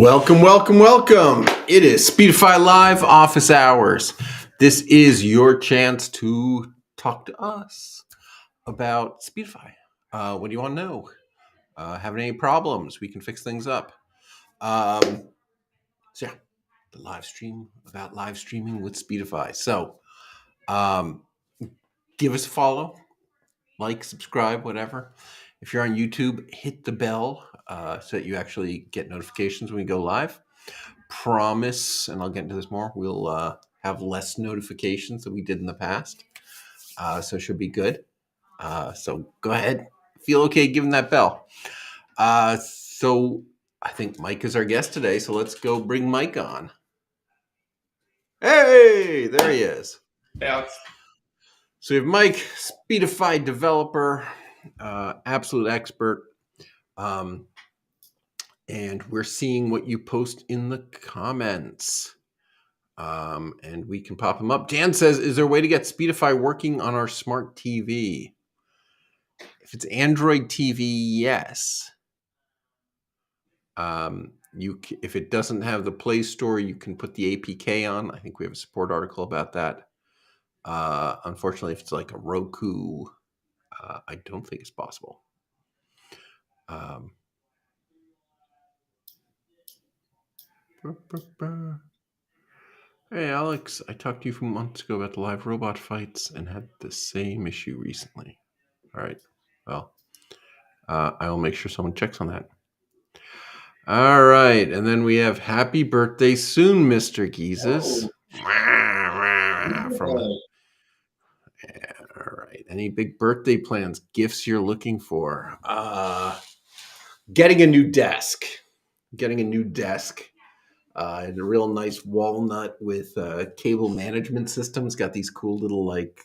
Welcome, welcome, welcome. It is Speedify Live office hours. This is your chance to talk to us about Speedify. What do you want to know? Having any problems? We can fix things up. The live stream about live streaming with Speedify. So give us a follow, like, subscribe, whatever. If you're on YouTube, hit the bell so that you actually get notifications when we go live. Promise, and I'll get into this more, we'll have less notifications than we did in the past. So it should be good. So go ahead. Feel okay giving that bell. So I think Mike is our guest today. So let's go bring Mike on. Hey, there he is. Yeah. So we have Mike, Speedify developer, absolute expert. And we're seeing what you post in the comments. And we can pop them up. Dan says, is there a way to get Speedify working on our smart TV? If it's Android TV, yes. If it doesn't have the Play Store, you can put the APK on. I think we have a support article about that. Unfortunately, if it's like a Roku, I don't think it's possible. Hey, Alex, I talked to you a few months ago about the live robot fights and had the same issue recently. All right. Well, I will make sure someone checks on that. All right. And then we have happy birthday soon, Mr. Geezus. from. Yeah, all right. Any big birthday plans? Gifts you're looking for? Getting a new desk. Getting a new desk. And a real nice walnut with cable management system. It's got these cool little like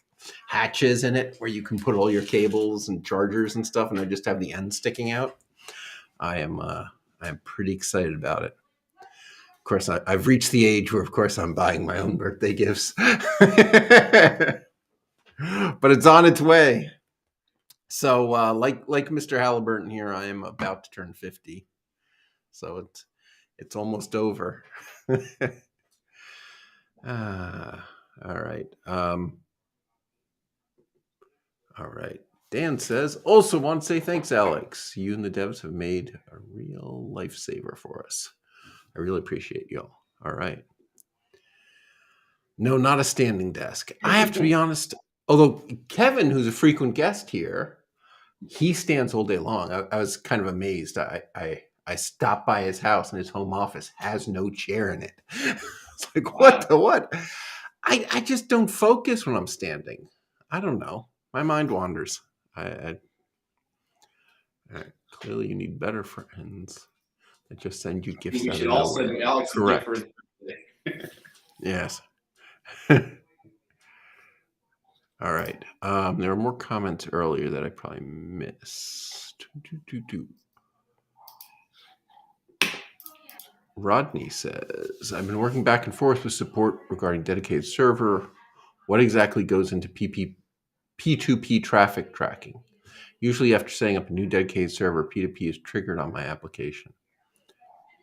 hatches in it where you can put all your cables and chargers and stuff. And I just have the end sticking out. I'm pretty excited about it. Of course, I've reached the age where, of course, I'm buying my own birthday gifts, but it's on its way. So, like Mr. Halliburton here, I am about to turn 50, so it's almost over. All right. All right. Dan says, also want to say thanks, Alex. You and the devs have made a real lifesaver for us. I really appreciate you all. All right. No, not a standing desk. I have to be honest. Although Kevin, who's a frequent guest here, he stands all day long. I was kind of amazed. I stopped by his house and his home office has no chair in it. It's like, what the what? I just don't focus when I'm standing. I don't know. My mind wanders. Clearly, you need better friends that just send you gifts. We should all send Alex a gift for his birthday. Yes. All right. There were more comments earlier that I probably missed. Rodney says, I've been working back and forth with support regarding dedicated server. What exactly goes into P2P traffic tracking? Usually after setting up a new dedicated server, P2P is triggered on my application.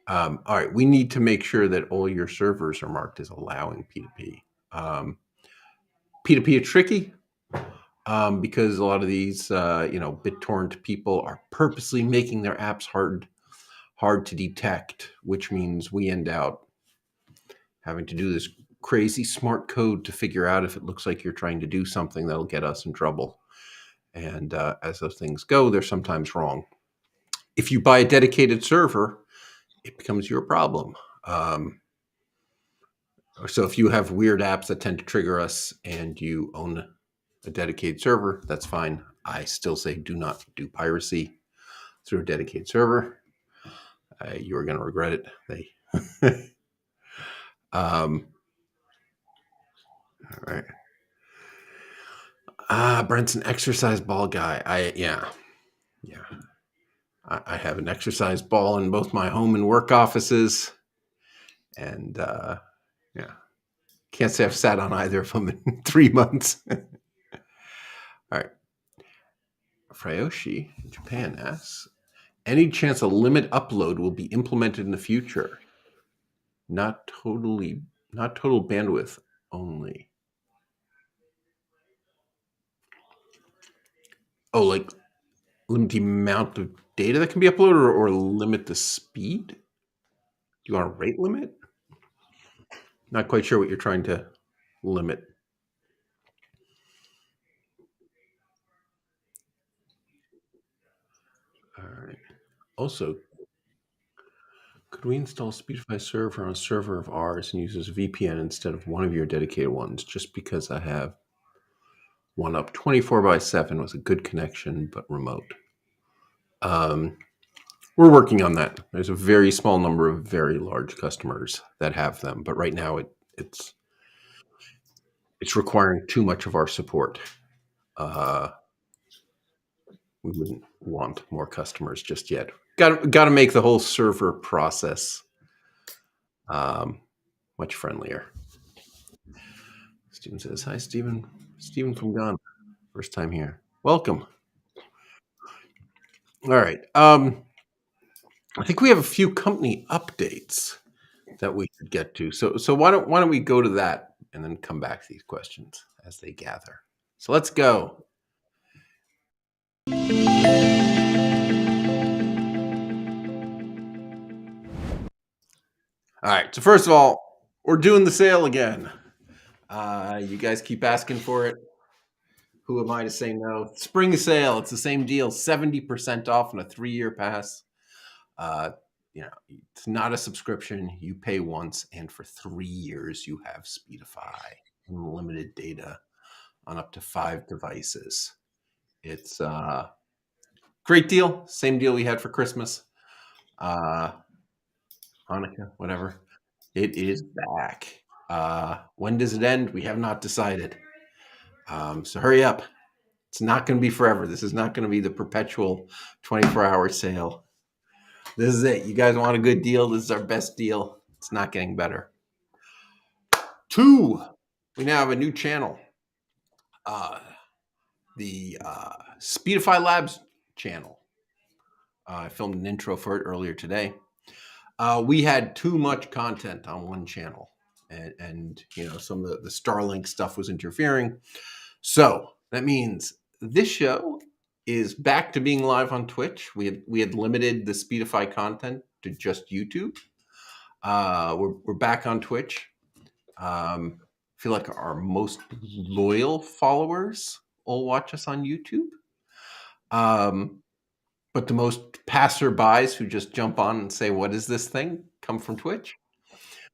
All right. We need to make sure that all your servers are marked as allowing P2P. P2P is tricky. Because a lot of these, BitTorrent people are purposely making their apps hard to detect, which means we end out having to do this crazy smart code to figure out if it looks like you're trying to do something that'll get us in trouble. And as those things go, they're sometimes wrong. If you buy a dedicated server, it becomes your problem. So if you have weird apps that tend to trigger us and you own a dedicated server, that's fine. I still say do not do piracy through a dedicated server. You are going to regret it. All right. Brent's an exercise ball guy. I have an exercise ball in both my home and work offices, and can't say I've sat on either of them in 3 months. All right. Frayoshi in Japan asks, any chance a limit upload will be implemented in the future? Not total bandwidth only. Oh, like limit the amount of data that can be uploaded or limit the speed? Do you want a rate limit? Not quite sure what you're trying to limit. All right. Also, could we install Speedify server on a server of ours and use as a VPN instead of one of your dedicated ones? Just because I have one up 24/7 with a good connection but remote. We're working on that. There's a very small number of very large customers that have them, but right now it's requiring too much of our support. We wouldn't want more customers just yet. Got to make the whole server process much friendlier. Steven says, hi, Steven. Steven from Ghana. First time here. Welcome. All right. I think we have a few company updates that we could get to. So why don't we go to that and then come back to these questions as they gather. So let's go. All right. So first of all, we're doing the sale again. You guys keep asking for it. Who am I to say no? Spring sale. It's the same deal. 70% off on a 3-year pass. It's not a subscription. You pay once, and for 3 years you have Speedify. unlimited data on up to 5 devices. It's great deal. Same deal we had for Christmas, Hanukkah, whatever. It is back. When does it end? We have not decided. So hurry up. It's not going to be forever. This is not going to be the perpetual 24-hour sale. This is it. You guys want a good deal? This is our best deal. It's not getting better. 2, we now have a new channel. The Speedify Labs channel. I filmed an intro for it earlier today. We had too much content on one channel, and some of the Starlink stuff was interfering. So that means this show is back to being live on Twitch. We had limited the Speedify content to just YouTube. We're back on Twitch. I feel like our most loyal followers all watch us on YouTube. But the most passerbys who just jump on and say, "What is this thing?" come from Twitch.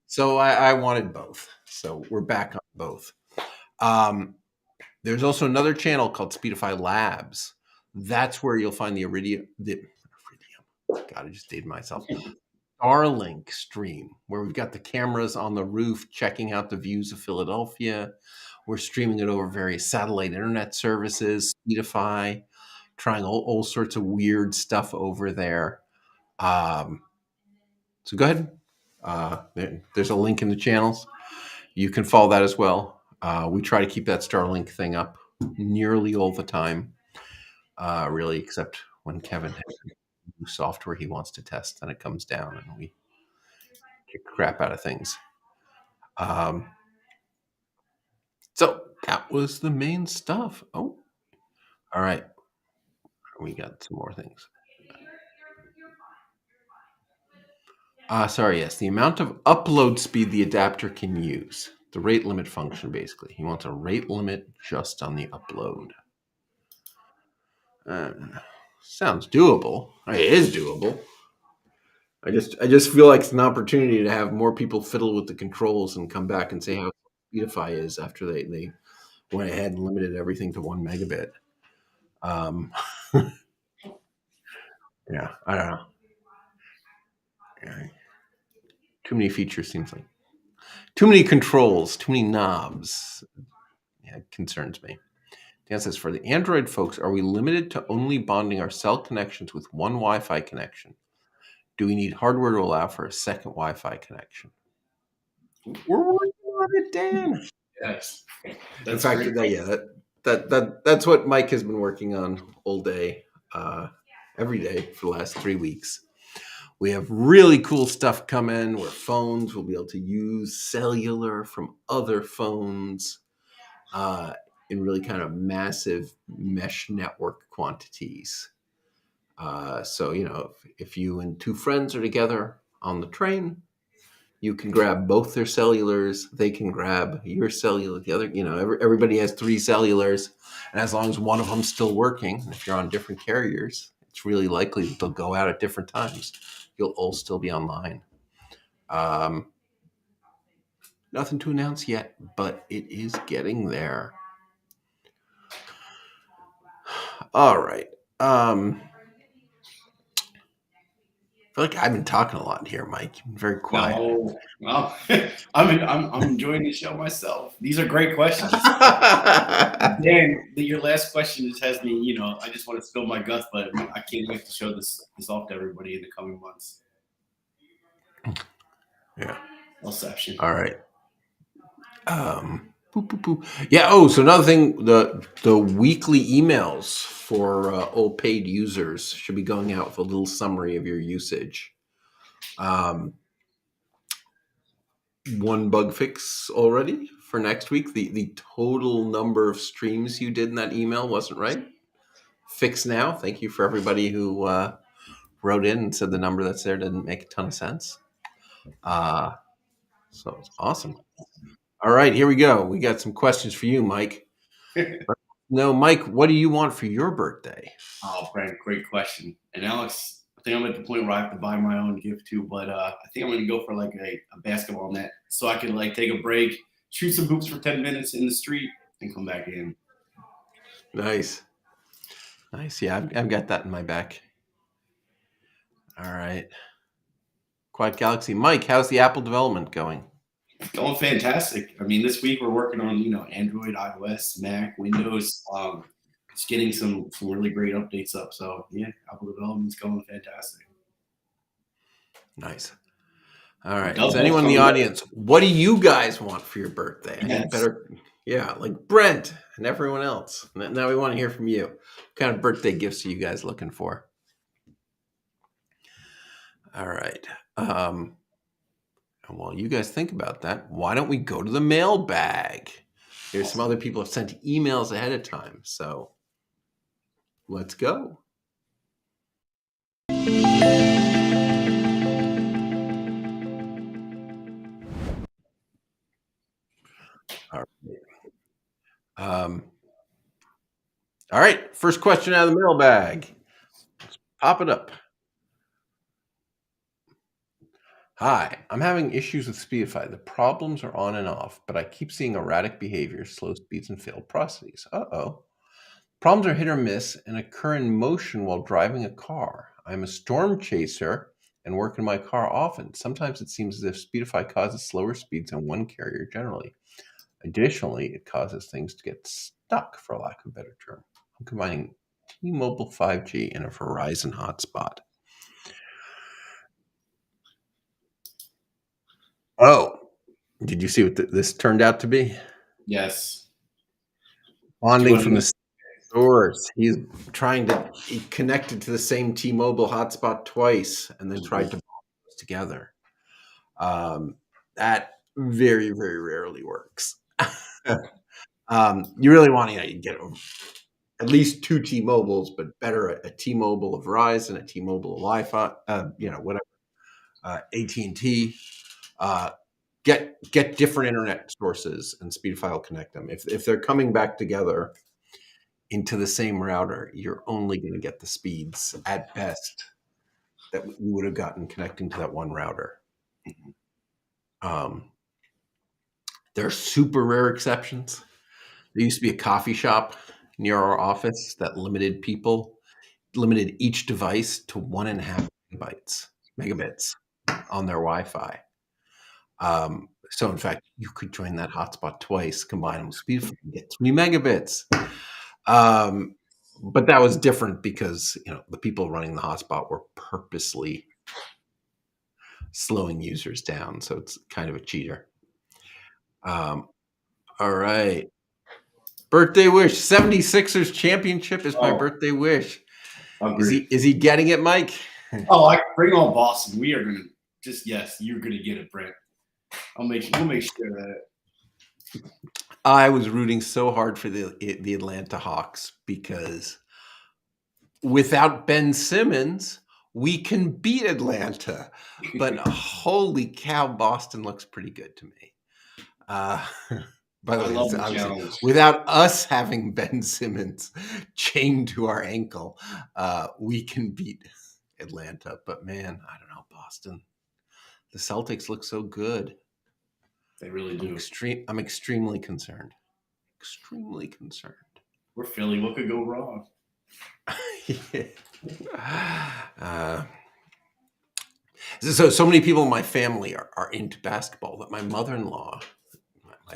So I wanted both. So we're back on both. There's also another channel called Speedify Labs. That's where you'll find the Iridium. God, I just dated myself. Starlink stream, where we've got the cameras on the roof checking out the views of Philadelphia. We're streaming it over various satellite internet services, Speedify, trying all sorts of weird stuff over there. So go ahead. There's a link in the channels. You can follow that as well. We try to keep that Starlink thing up nearly all the time, really, except when Kevin has new software he wants to test, then it comes down and we kick crap out of things. So that was the main stuff. Oh, all right. We got some more things. Sorry, yes. The amount of upload speed the adapter can use. The rate limit function, basically. He wants a rate limit just on the upload. Sounds doable. It is doable. I just feel like it's an opportunity to have more people fiddle with the controls and come back and say how Speedify is after they went ahead and limited everything to 1 megabit. Yeah, I don't know. Yeah. Too many features seems like. Too many controls, too many knobs. Yeah, it concerns me. Dan says, for the Android folks, are we limited to only bonding our cell connections with one Wi-Fi connection? Do we need hardware to allow for a second Wi-Fi connection? We're working on it, Dan. Yes. In fact, that's what Mike has been working on all day, every day for the last 3 weeks. We have really cool stuff coming where phones will be able to use cellular from other phones in really kind of massive mesh network quantities. So, if you and 2 friends are together on the train, you can grab both their cellulars. They can grab your cellular. The other, everybody has 3 cellulars. And as long as one of them's still working, if you're on different carriers, it's really likely that they'll go out at different times. You'll all still be online. Nothing to announce yet, but it is getting there. All right. I feel like I've been talking a lot here, Mike. You've been very quiet. No, well, I'm enjoying the show myself. These are great questions. Dan, your last question just has me. I just want to spill my guts, but I can't wait to show this off to everybody in the coming months. Yeah. Inception. All right. Yeah. Oh, so another thing, the weekly emails for all paid users should be going out with a little summary of your usage. One bug fix already for next week. The total number of streams you did in that email wasn't right. Fix now. Thank you for everybody who wrote in and said the number that's there didn't make a ton of sense. So it's awesome. All right, here we go. We got some questions for you, Mike. No, Mike, what do you want for your birthday? Oh, Brent, great question. And Alex, I think I'm at the point where I have to buy my own gift too, but I think I'm going to go for like a basketball net so I can like take a break, shoot some hoops for 10 minutes in the street, and come back in. Nice. Yeah, I've got that in my back. All right. Quiet Galaxy. Mike, how's the Apple development going? Going fantastic. I mean, this week we're working on Android, iOS, Mac, Windows. Just getting some really great updates up. So yeah, Apple development's going fantastic. Nice. All right. Is anyone in the audience? What do you guys want for your birthday? I need better. Yeah, like Brent and everyone else. Now we want to hear from you. What kind of birthday gifts are you guys looking for? All right. And while you guys think about that, why don't we go to the mailbag? There's some other people have sent emails ahead of time, so let's go. All right. All right. First question out of the mailbag. Let's pop it up. Hi, I'm having issues with Speedify. The problems are on and off, but I keep seeing erratic behavior, slow speeds, and failed processes. Uh-oh. Problems are hit or miss and occur in motion while driving a car. I'm a storm chaser and work in my car often. Sometimes it seems as if Speedify causes slower speeds on one carrier generally. Additionally, it causes things to get stuck, for lack of a better term. I'm combining T-Mobile 5G and a Verizon hotspot. Oh, did you see what this turned out to be? Yes. Bonding from the source. He's trying to connect it to the same T-Mobile hotspot twice and then tried to bond those together. That very, very rarely works. You really want to get at least two T-Mobiles, but better a T-Mobile, a Verizon, a T-Mobile, a Wi-Fi, whatever, AT&T. Get different internet sources, and Speedify will connect them. If they're coming back together into the same router, you're only going to get the speeds at best that you would have gotten connecting to that one router. There are super rare exceptions. There used to be a coffee shop near our office that limited each device to 1.5 megabits on their Wi-Fi. So in fact, you could join that hotspot twice, combine them with Speedify, and get 3 megabits. But that was different because the people running the hotspot were purposely slowing users down. So it's kind of a cheater. All right. Birthday wish. 76ers championship is my birthday wish. Is he getting it, Mike? Oh, bring on Boston. We are gonna you're gonna get it, Brent. We'll make sure of that. I was rooting so hard for the Atlanta Hawks because without Ben Simmons, we can beat Atlanta. But holy cow, Boston looks pretty good to me. By the way, obviously, without us having Ben Simmons chained to our ankle, we can beat Atlanta. But man, I don't know, Boston. The Celtics look so good. They really do. I'm extremely concerned. Extremely concerned. We're Philly. What could go wrong? So many people in my family are into basketball that my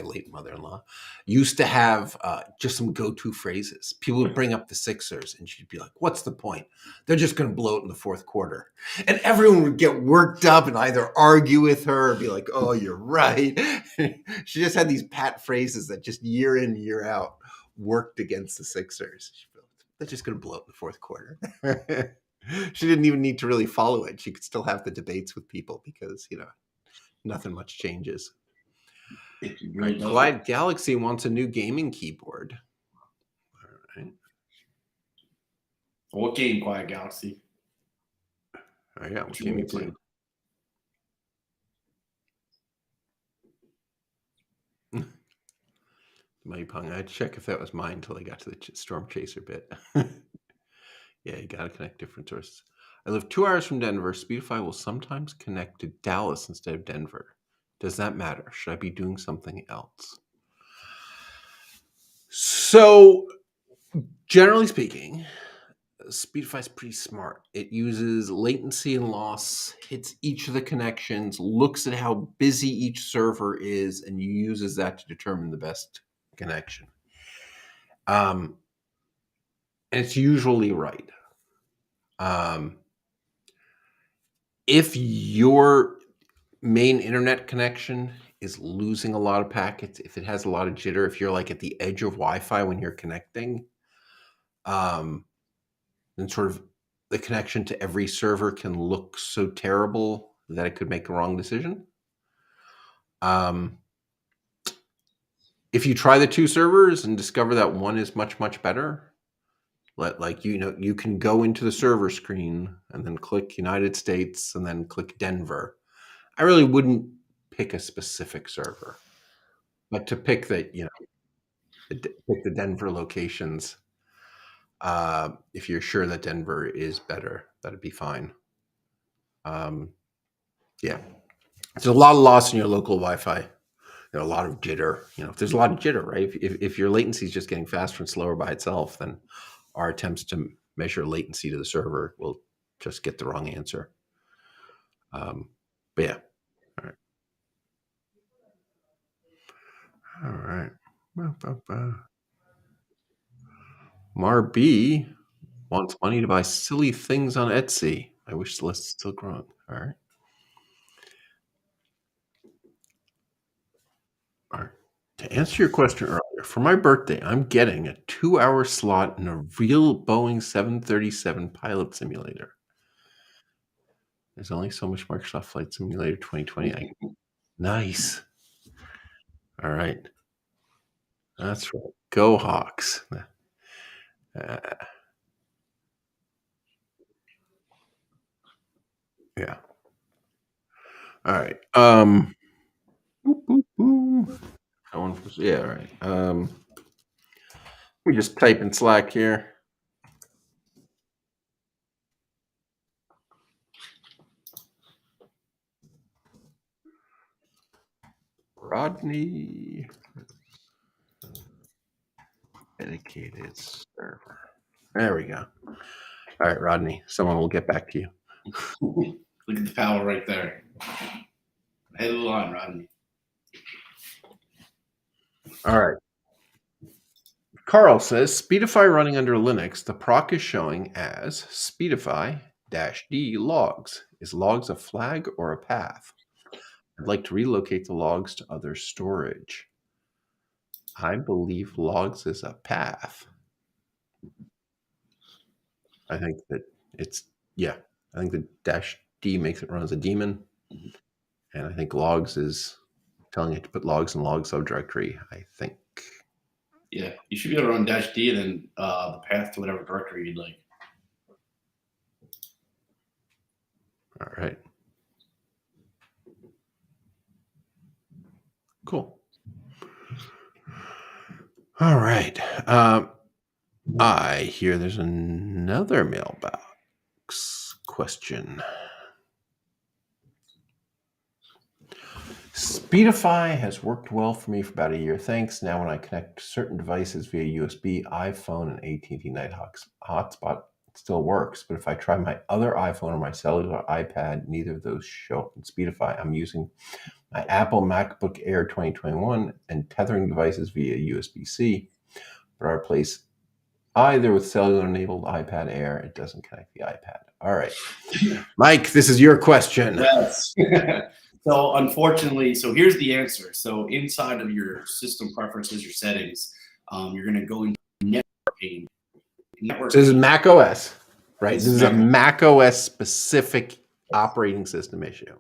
late mother-in-law, used to have just some go-to phrases. People would bring up the Sixers, and she'd be like, "What's the point? They're just going to blow it in the fourth quarter." And everyone would get worked up and either argue with her or be like, "Oh, you're right." She just had these pat phrases that just year in, year out worked against the Sixers. They're just going to blow it in the fourth quarter. She didn't even need to really follow it. She could still have the debates with people because, nothing much changes. Right. Quiet Galaxy wants a new gaming keyboard. All right. What game, Quiet Galaxy? Oh, yeah. What game you playing? Pong. I'd check if that was mine until I got to the Storm Chaser bit. Yeah, you got to connect different sources. I live 2 hours from Denver. Speedify will sometimes connect to Dallas instead of Denver. Does that matter? Should I be doing something else? So, generally speaking, Speedify is pretty smart. It uses latency and loss, hits each of the connections, looks at how busy each server is, and uses that to determine the best connection. And it's usually right. If your main internet connection is losing a lot of packets, if it has a lot of jitter, if you're like at the edge of Wi-Fi when you're connecting, then sort of the connection to every server can look so terrible that it could make a wrong decision. If you try the two servers and discover that one is much, much better, you can go into the server screen and then click United States and then click Denver. I really wouldn't pick a specific server, but to pick pick the Denver locations. If you're sure that Denver is better, that'd be fine. Yeah, there's a lot of loss in your local Wi-Fi. A lot of jitter. If there's a lot of jitter, right? If your latency is just getting faster and slower by itself, then our attempts to measure latency to the server will just get the wrong answer. But yeah, all right. Mar B wants money to buy silly things on Etsy. I wish the list is still growing. All right. All right. To answer your question earlier, for my birthday, I'm getting a 2-hour slot in a real Boeing 737 pilot simulator. There's only so much Microsoft Flight Simulator 2020. Nice. All right. That's right. Go Hawks. Yeah. All right. Yeah, all right. We just type in Slack here. Rodney dedicated server. There we go. All right, Rodney. Someone will get back to you. Look at the power right there. Head of the line, Rodney. All right. Carl says, Speedify running under Linux, the proc is showing as Speedify-D logs. Is logs a flag or a path? I'd like to relocate the logs to other storage. I believe logs is a path. I think that I think the -D makes it run as a daemon. And I think logs is telling it to put logs in log subdirectory, I think. Yeah, you should be able to run -D and then the path to whatever directory you'd like. All right. Cool. All right. I hear there's another mailbox question. Speedify has worked well for me for about a year. Thanks. Now when I connect certain devices via USB, iPhone, and AT&T Nighthawk hotspot, it still works. But if I try my other iPhone or my cellular iPad, neither of those show up in Speedify. I'm using my Apple MacBook Air 2021 and tethering devices via USB-C, but I replace either with cellular-enabled iPad Air. It doesn't connect the iPad. All right. Mike, this is your question. Yes. So unfortunately, here's the answer. So inside of your system preferences, your settings, you're going to go into network pane. So this is Mac OS, right? This is a Mac OS specific operating system issue.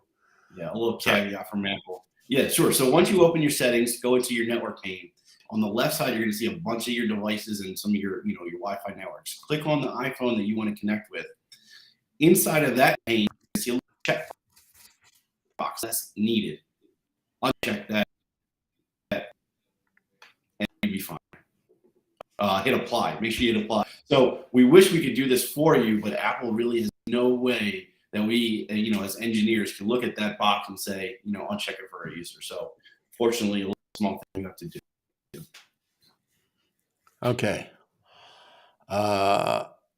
Yeah, a little caveat from Apple. Yeah, sure. So once you open your settings, go into your network pane. On the left side, you're going to see a bunch of your devices and some of your, your Wi-Fi networks. Click on the iPhone that you want to connect with. Inside of that pane, you see a little check box that's needed. Uncheck that, and you'll be fine. Hit apply. Make sure you hit apply. So we wish we could do this for you, but Apple really has no way then we, as engineers, can look at that box and say, uncheck it for a user. So fortunately, a little small thing you have to do. Okay.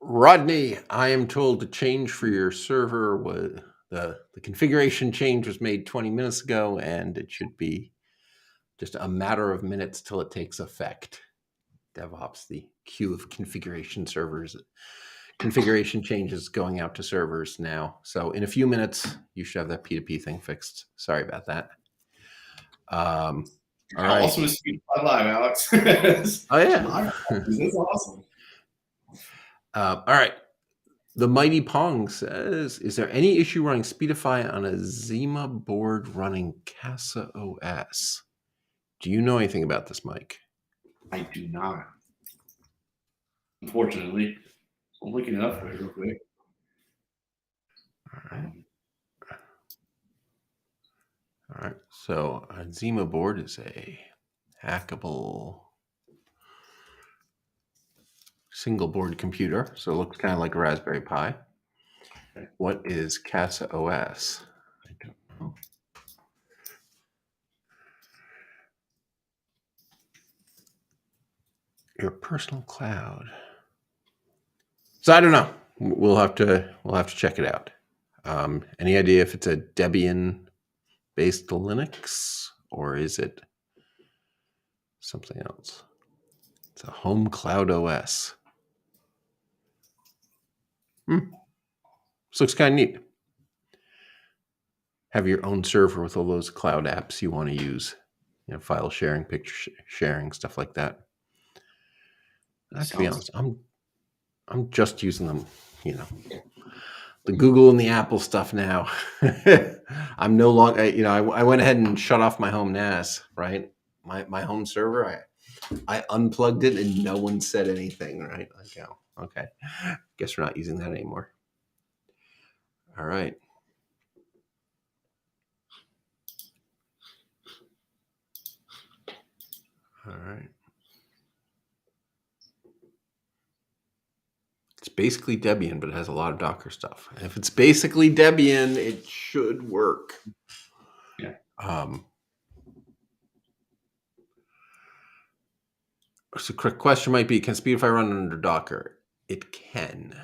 Rodney, I am told the change for your server was the configuration change was made 20 minutes ago, and it should be just a matter of minutes till it takes effect. DevOps, the queue of configuration changes going out to servers now. So in a few minutes, you should have that P2P thing fixed. Sorry about that. All right. Awesome to speak live, Alex. Oh yeah, that's awesome. All right. The Mighty Pong says, is there any issue running Speedify on a Zima board running Casa OS? Do you know anything about this, Mike? I do not. Unfortunately. I'm looking it up for you real quick. All right. All right. So a Zima board is a hackable single board computer. So it looks kind of like a Raspberry Pi. Okay. What is Casa OS? I don't know. Your personal cloud. So I don't know. We'll have to check it out. Any idea if it's a Debian-based Linux or is it something else? It's a home cloud OS. This looks kind of neat. Have your own server with all those cloud apps you want to use, file sharing, picture sharing, stuff like that. To be honest, I'm just using them, the Google and the Apple stuff now. I'm no longer, I went ahead and shut off my home NAS, right? My home server, I unplugged it and no one said anything, right? Like, oh, okay. Guess we're not using that anymore. All right. All right. It's basically Debian, but it has a lot of Docker stuff. And if it's basically Debian, it should work. Yeah. So quick question might be, can Speedify run under Docker? It can.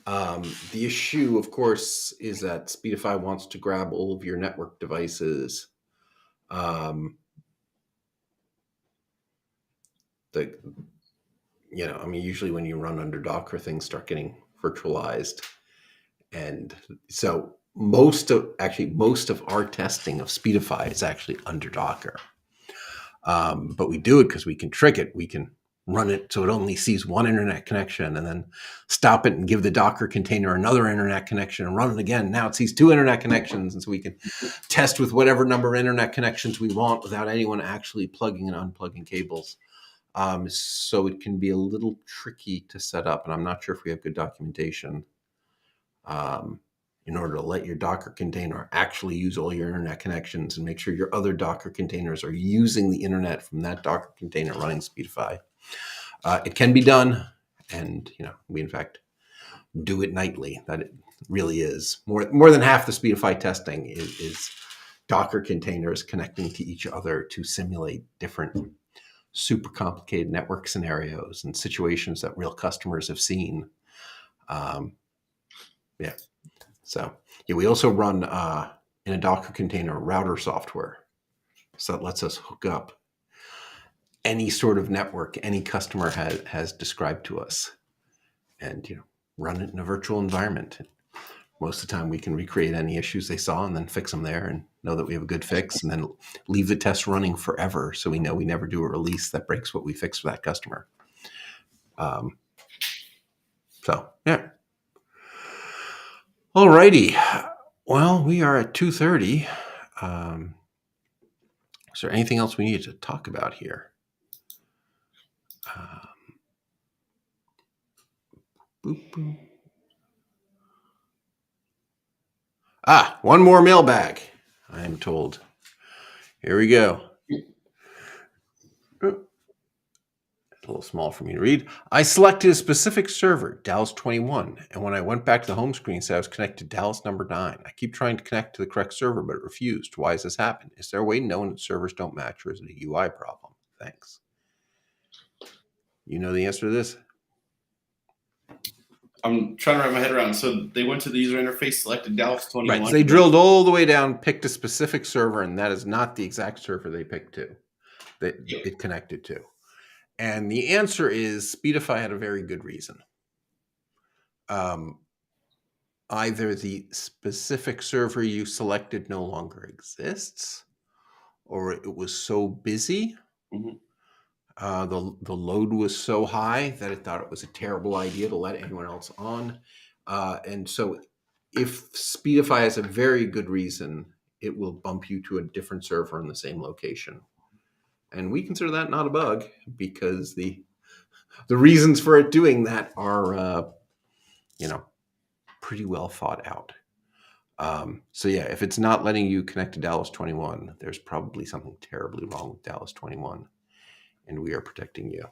The issue, of course, is that Speedify wants to grab all of your network devices. Usually when you run under Docker, things start getting virtualized. And so most of our testing of Speedify is actually under Docker. But we do it because we can trick it. We can run it so it only sees one internet connection and then stop it and give the Docker container another internet connection and run it again. Now it sees two internet connections. And so we can test with whatever number of internet connections we want without anyone actually plugging and unplugging cables. So it can be a little tricky to set up. And I'm not sure if we have good documentation in order to let your Docker container actually use all your internet connections and make sure your other Docker containers are using the internet from that Docker container running Speedify. It can be done, and we in fact do it nightly. That it really is more than half the Speedify testing is Docker containers connecting to each other to simulate different super complicated network scenarios and situations that real customers have seen. So we also run in a Docker container router software. So that lets us hook up any sort of network any customer has described to us and run it in a virtual environment. Most of the time we can recreate any issues they saw and then fix them there and know that we have a good fix and then leave the test running forever so we know we never do a release that breaks what we fixed for that customer. So yeah. Alrighty. Well, we are at 2:30. Is there anything else we need to talk about here? Boop, boop. One more mailbag, I am told. Here we go. a little small for me to read. I selected a specific server, Dallas 21, and when I went back to the home screen, it said I was connected to Dallas number 9. I keep trying to connect to the correct server, but it refused. Why has this happened? Is there a way to know when servers don't match, or is it a UI problem? Thanks. You know the answer to this? I'm trying to wrap my head around. So they went to the user interface, selected Dallas 21. Right. So they drilled all the way down, picked a specific server, and that is not the exact server they picked to, that it connected to. And the answer is Speedify had a very good reason. Either the specific server you selected no longer exists, or it was so busy, the load was so high that it thought it was a terrible idea to let anyone else on. And so if Speedify has a very good reason, it will bump you to a different server in the same location. And we consider that not a bug, because the reasons for it doing that are, pretty well thought out. So yeah, if it's not letting you connect to Dallas 21, there's probably something terribly wrong with Dallas 21, and we are protecting you.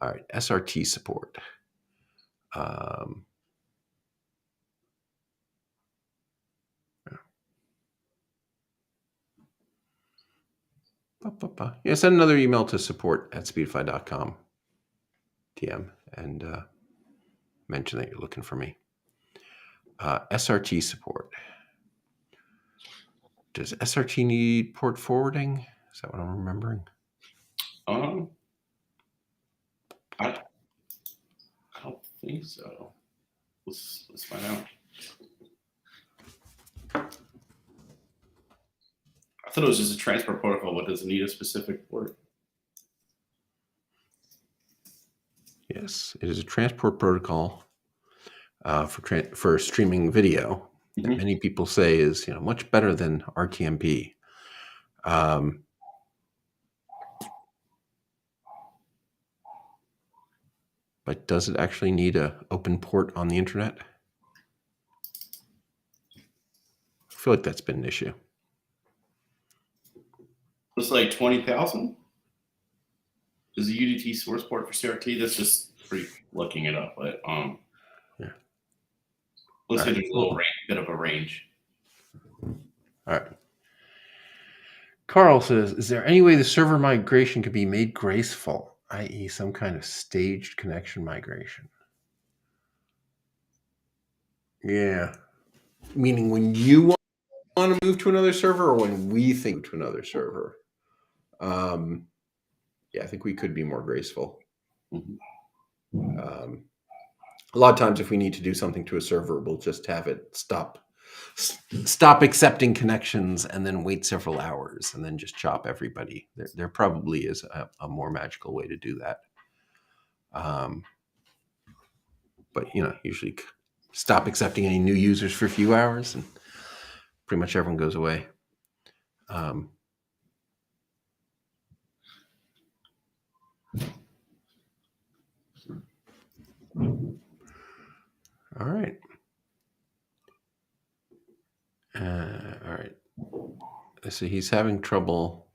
All right, SRT support. Yeah, send another email to support@speedify.com, TM, and mention that you're looking for me. SRT support. Does SRT need port forwarding? Is that what I'm remembering? I don't think so. Let's find out. I thought it was just a transport protocol, but does it need a specific port? Yes, it is a transport protocol for streaming video that many people say is much better than RTMP. But does it actually need an open port on the internet? I feel like that's been an issue. Looks like 20,000. Is a UDT source port for CRT? That's just free looking it up, but yeah. Looks like there's a little bit of a range. All right. Carl says, is there any way the server migration could be made graceful, i.e. some kind of staged connection migration? Yeah. Meaning when you want to move to another server, or when we think to another server? Yeah, I think we could be more graceful. A lot of times if we need to do something to a server, we'll just have it stop accepting connections and then wait several hours and then just chop everybody. There probably is a more magical way to do that. But usually stop accepting any new users for a few hours and pretty much everyone goes away. All right. All right. So he's having trouble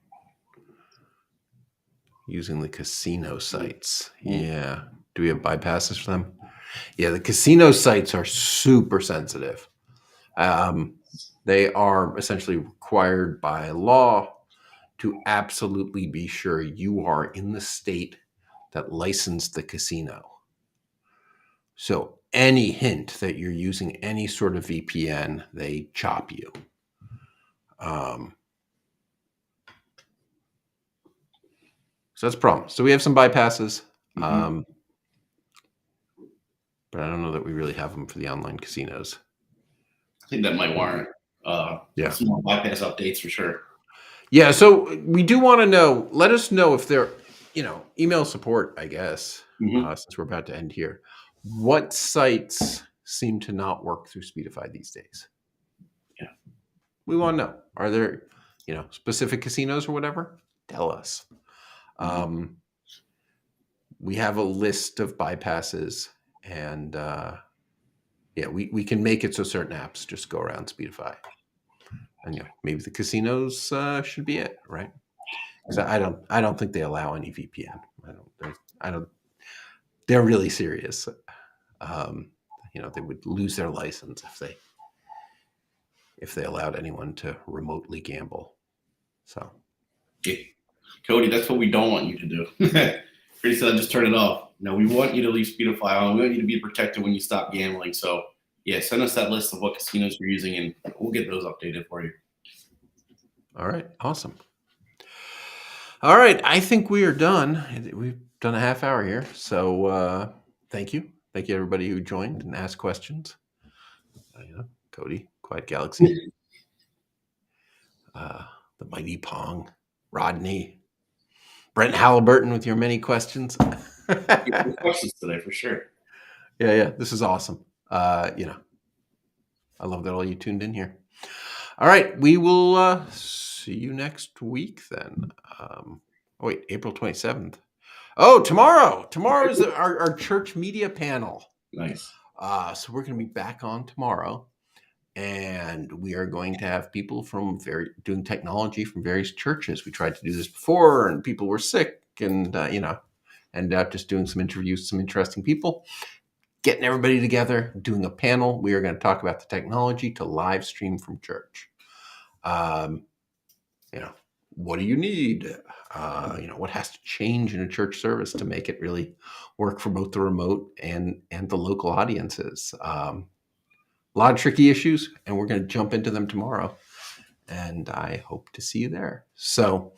using the casino sites. Yeah. Do we have bypasses for them? Yeah, the casino sites are super sensitive. They are essentially required by law to absolutely be sure you are in the state that licensed the casino. So any hint that you're using any sort of VPN, they chop you. So that's a problem. So we have some bypasses, but I don't know that we really have them for the online casinos. I think that might warrant some more bypass updates for sure. Yeah, so we do want to know. Let us know if they're, email support, I guess, since we're about to end here. What sites seem to not work through Speedify these days? Yeah, we want to know. Are there, specific casinos or whatever? Tell us. We have a list of bypasses, and we can make it so certain apps just go around Speedify. And maybe the casinos should be it, right? Because I don't think they allow any VPN. They're really serious. They would lose their license if they allowed anyone to remotely gamble. So, yeah. Cody, that's what we don't want you to do. Pretty soon, just turn it off. No, we want you to leave Speedify on. We want you to be protected when you stop gambling. So, yeah, send us that list of what casinos you're using, and we'll get those updated for you. All right, awesome. All right, I think we are done. We've done a half hour here, so thank you everybody who joined and asked questions. Cody, Quiet Galaxy, the mighty Pong, Rodney, Brent Halliburton with your many questions. Questions today for sure. Yeah, this is awesome. I love that all you tuned in here. All right, we will see you next week then. April 27th. Oh, tomorrow is our church media panel. Nice. So we're going to be back on tomorrow, and we are going to have people from doing technology from various churches. We tried to do this before, and people were sick, and ended up just doing some interviews, some interesting people, getting everybody together, doing a panel. We are going to talk about the technology to live stream from church. What do you need? What has to change in a church service to make it really work for both the remote and the local audiences? A lot of tricky issues, and we're going to jump into them tomorrow. And I hope to see you there. So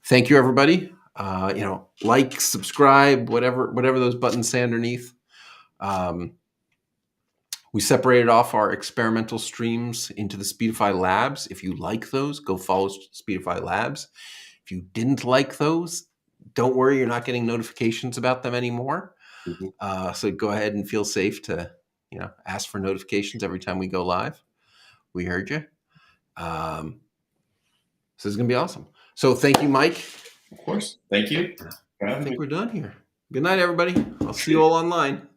thank you, everybody. Like, subscribe, whatever those buttons say underneath. We separated off our experimental streams into the Speedify Labs. If you like those, go follow Speedify Labs. If you didn't like those, don't worry, you're not getting notifications about them anymore. Mm-hmm. So go ahead and feel safe to, ask for notifications every time we go live. We heard you. So this is going to be awesome. So thank you, Mike. Of course. Thank you. I think we're done here. Good night, everybody. I'll see you all online.